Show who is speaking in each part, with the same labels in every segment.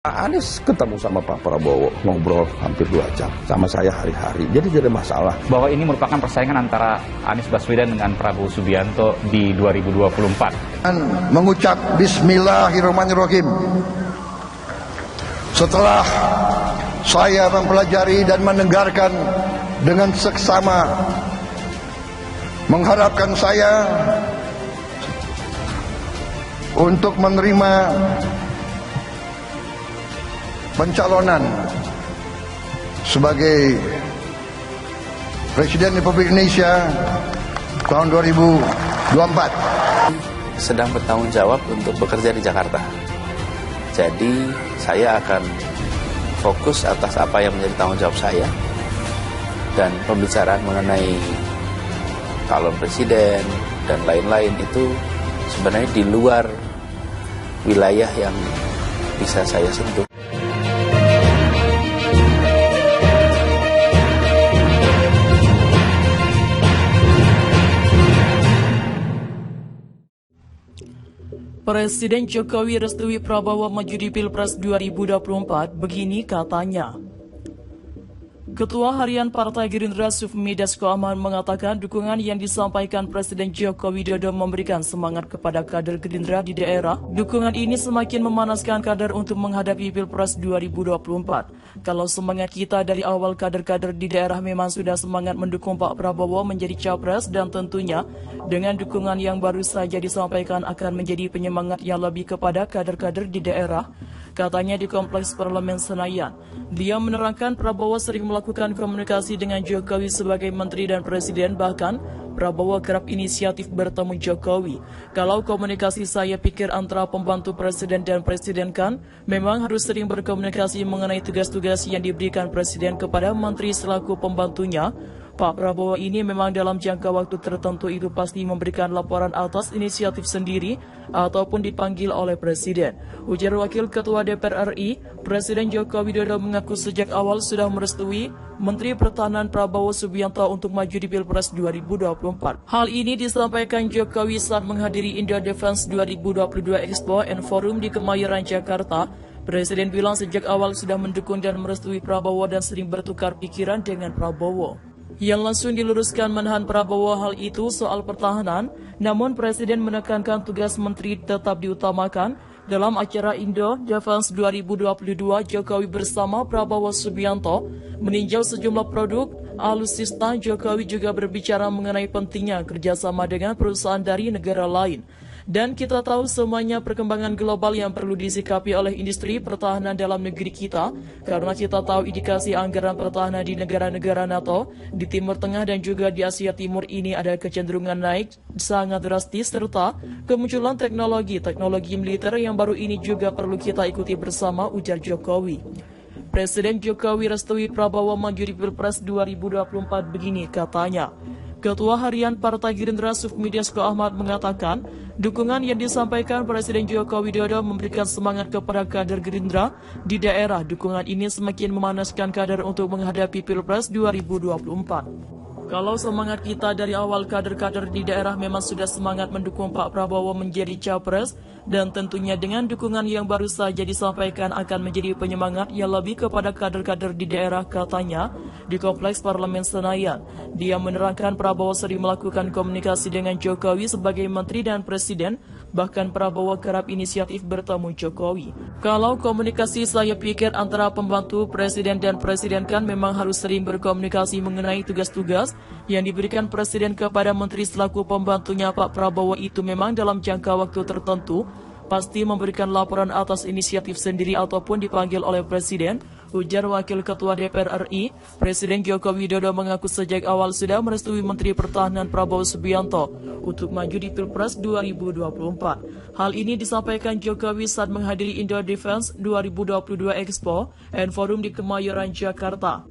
Speaker 1: Anies ketemu sama Pak Prabowo, ngobrol hampir 2 jam sama saya hari-hari, jadi tidak ada masalah.
Speaker 2: Bahwa ini merupakan persaingan antara Anies Baswedan dengan Prabowo Subianto di 2024.
Speaker 3: Mengucap Bismillahirrahmanirrahim. Setelah saya mempelajari dan mendengarkan dengan seksama, mengharapkan saya untuk menerima pencalonan sebagai Presiden Republik Indonesia tahun 2024.
Speaker 4: Sedang bertanggung jawab untuk bekerja di Jakarta. Jadi saya akan fokus atas apa yang menjadi tanggung jawab saya. Dan pembicaraan mengenai calon presiden dan lain-lain itu sebenarnya di luar wilayah yang bisa saya sentuh.
Speaker 5: Presiden Jokowi restui Prabowo maju di Pilpres 2024, begini katanya. Ketua Harian Partai Gerindra Sufmi Dasko Ahmad mengatakan dukungan yang disampaikan Presiden Joko Widodo memberikan semangat kepada kader Gerindra di daerah. Dukungan ini semakin memanaskan kader untuk menghadapi Pilpres 2024. Kalau semangat kita dari awal kader-kader di daerah memang sudah semangat mendukung Pak Prabowo menjadi capres, dan tentunya dengan dukungan yang baru saja disampaikan akan menjadi penyemangat yang lebih kepada kader-kader di daerah, katanya di Kompleks Parlemen Senayan. Dia menerangkan Prabowo sering melakukan komunikasi dengan Jokowi sebagai menteri dan presiden, bahkan Prabowo kerap inisiatif bertemu Jokowi. Kalau komunikasi saya pikir antara pembantu presiden dan presiden kan memang harus sering berkomunikasi mengenai tugas-tugas yang diberikan presiden kepada menteri selaku pembantunya. Pak Prabowo ini memang dalam jangka waktu tertentu itu pasti memberikan laporan atas inisiatif sendiri ataupun dipanggil oleh Presiden. Ujar Wakil Ketua DPR RI, Presiden Joko Widodo mengaku sejak awal sudah merestui Menteri Pertahanan Prabowo Subianto untuk maju di Pilpres 2024. Hal ini disampaikan Jokowi saat menghadiri Indo Defense 2022 Expo and Forum di Kemayoran, Jakarta. Presiden bilang sejak awal sudah mendukung dan merestui Prabowo dan sering bertukar pikiran dengan Prabowo. Yang langsung diluruskan menahan Prabowo hal itu soal pertahanan, namun Presiden menekankan tugas menteri tetap diutamakan. Dalam acara Indo Defense 2022, Jokowi bersama Prabowo Subianto meninjau sejumlah produk alutsista. Jokowi juga berbicara mengenai pentingnya kerjasama dengan perusahaan dari negara lain. Dan kita tahu semuanya perkembangan global yang perlu disikapi oleh industri pertahanan dalam negeri kita, karena kita tahu indikasi anggaran pertahanan di negara-negara NATO, di Timur Tengah dan juga di Asia Timur ini ada kecenderungan naik sangat drastis, serta kemunculan teknologi militer yang baru ini juga perlu kita ikuti bersama, ujar Jokowi. Presiden Jokowi restui Prabowo maju di Pilpres 2024, begini katanya. Ketua Harian Partai Gerindra Sufmi Dasko Ahmad mengatakan dukungan yang disampaikan Presiden Joko Widodo memberikan semangat kepada kader Gerindra di daerah. Dukungan ini semakin memanaskan kader untuk menghadapi Pilpres 2024. Kalau semangat kita dari awal kader-kader di daerah memang sudah semangat mendukung Pak Prabowo menjadi capres, dan tentunya dengan dukungan yang baru saja disampaikan akan menjadi penyemangat yang lebih kepada kader-kader di daerah, katanya di Kompleks Parlemen Senayan. Dia menerangkan Prabowo sering melakukan komunikasi dengan Jokowi sebagai menteri dan presiden, bahkan Prabowo kerap inisiatif bertemu Jokowi. Kalau komunikasi saya pikir antara pembantu presiden dan presiden kan memang harus sering berkomunikasi mengenai tugas-tugas yang diberikan presiden kepada menteri selaku pembantunya Pak Prabowo itu memang dalam jangka waktu tertentu pasti memberikan laporan atas inisiatif sendiri ataupun dipanggil oleh presiden, ujar Wakil Ketua DPR RI. Presiden Joko Widodo mengaku sejak awal sudah merestui Menteri Pertahanan Prabowo Subianto untuk maju di Pilpres 2024. Hal ini disampaikan Jokowi saat menghadiri Indo Defense 2022 Expo and Forum di Kemayoran, Jakarta.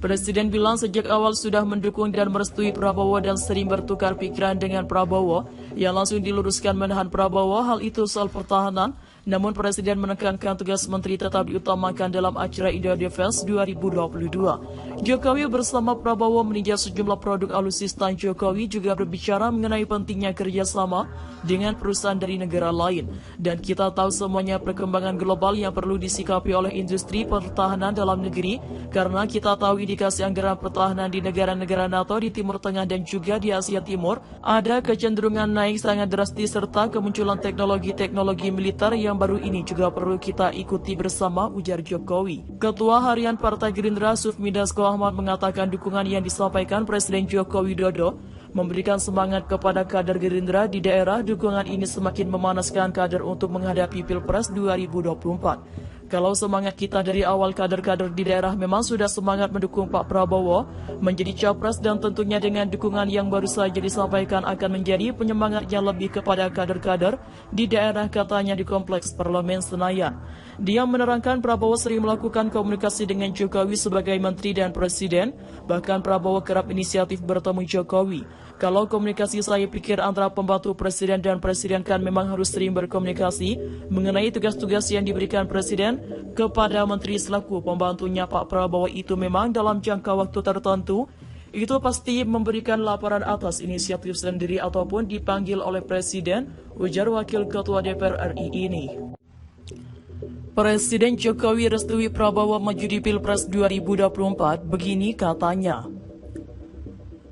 Speaker 5: Presiden bilang sejak awal sudah mendukung dan merestui Prabowo dan sering bertukar pikiran dengan Prabowo. Yang langsung diluruskan menahan Prabowo hal itu soal pertahanan, Namun Presiden menekankan tugas menteri tetap diutamakan dalam acara Indo Defense 2022. Jokowi bersama Prabowo meninjau sejumlah produk alutsista. Jokowi juga berbicara mengenai pentingnya kerjasama dengan perusahaan dari negara lain. Dan kita tahu semuanya perkembangan global yang perlu disikapi oleh industri pertahanan dalam negeri, karena kita tahu indikasi anggaran pertahanan di negara-negara NATO di Timur Tengah dan juga di Asia Timur ada kecenderungan naik sangat drastis, serta kemunculan teknologi-teknologi militer yang baru ini juga perlu kita ikuti bersama, ujar Jokowi. Ketua Harian Partai Gerindra Sufmi Dasko Ahmad mengatakan dukungan yang disampaikan Presiden Joko Widodo memberikan semangat kepada kader Gerindra di daerah. Dukungan ini semakin memanaskan kader untuk menghadapi Pilpres 2024. Kalau semangat kita dari awal, kader-kader di daerah memang sudah semangat mendukung Pak Prabowo menjadi capres, dan tentunya dengan dukungan yang baru saja disampaikan akan menjadi penyemangat yang lebih kepada kader-kader di daerah, katanya di Kompleks Parlemen Senayan. Dia menerangkan Prabowo sering melakukan komunikasi dengan Jokowi sebagai menteri dan presiden, bahkan Prabowo kerap inisiatif bertemu Jokowi. Kalau komunikasi, saya pikir antara pembantu presiden dan presiden kan memang harus sering berkomunikasi mengenai tugas-tugas yang diberikan presiden kepada menteri selaku pembantunya Pak Prabowo itu memang dalam jangka waktu tertentu itu pasti memberikan laporan atas inisiatif sendiri ataupun dipanggil oleh presiden, ujar Wakil Ketua DPR RI ini. Presiden Jokowi restui Prabowo maju di Pilpres 2024, begini katanya.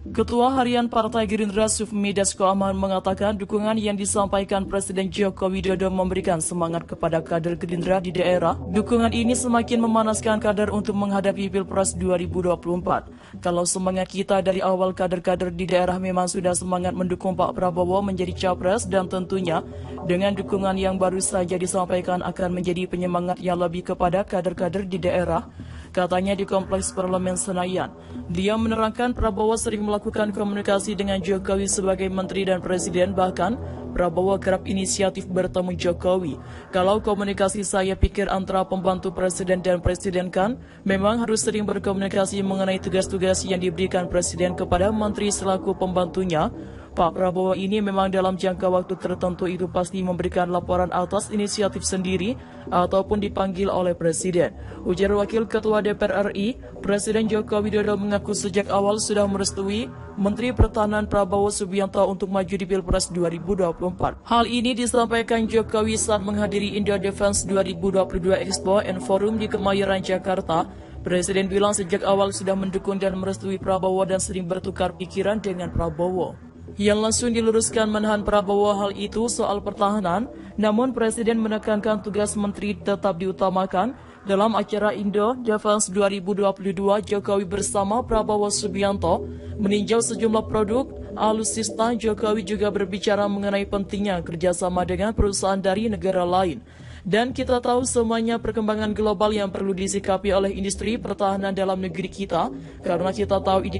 Speaker 5: Ketua Harian Partai Gerindra Sufmi Dasko Ahmad mengatakan dukungan yang disampaikan Presiden Joko Widodo memberikan semangat kepada kader Gerindra di daerah. Dukungan ini semakin memanaskan kader untuk menghadapi Pilpres 2024. Kalau semangat kita dari awal, kader-kader di daerah memang sudah semangat mendukung Pak Prabowo menjadi capres, dan tentunya dengan dukungan yang baru saja disampaikan akan menjadi penyemangat yang lebih kepada kader-kader di daerah, katanya di Kompleks Parlemen Senayan. Dia menerangkan Prabowo sering melakukan komunikasi dengan Jokowi sebagai menteri dan presiden, bahkan Prabowo kerap inisiatif bertemu Jokowi. Kalau komunikasi, saya pikir antara pembantu presiden dan presiden kan memang harus sering berkomunikasi mengenai tugas-tugas yang diberikan presiden kepada menteri selaku pembantunya. Pak Prabowo ini memang dalam jangka waktu tertentu itu pasti memberikan laporan atas inisiatif sendiri ataupun dipanggil oleh presiden, ujar Wakil Ketua DPR RI. Presiden Joko Widodo mengaku sejak awal sudah merestui Menteri Pertahanan Prabowo Subianto untuk maju di Pilpres 2024. Hal ini disampaikan Jokowi saat menghadiri Indo Defense 2022 Expo and Forum di Kemayoran, Jakarta. Presiden bilang sejak awal sudah mendukung dan merestui Prabowo dan sering bertukar pikiran dengan Prabowo. Yang langsung diluruskan menahan Prabowo hal itu soal pertahanan, namun Presiden menekankan tugas menteri tetap diutamakan. Dalam acara Indo Defense 2022, Jokowi bersama Prabowo Subianto meninjau sejumlah produk alutsista. Jokowi juga berbicara mengenai pentingnya kerjasama dengan perusahaan dari negara lain. Dan kita tahu semuanya perkembangan global yang perlu disikapi oleh industri pertahanan dalam negeri kita, karena kita tahu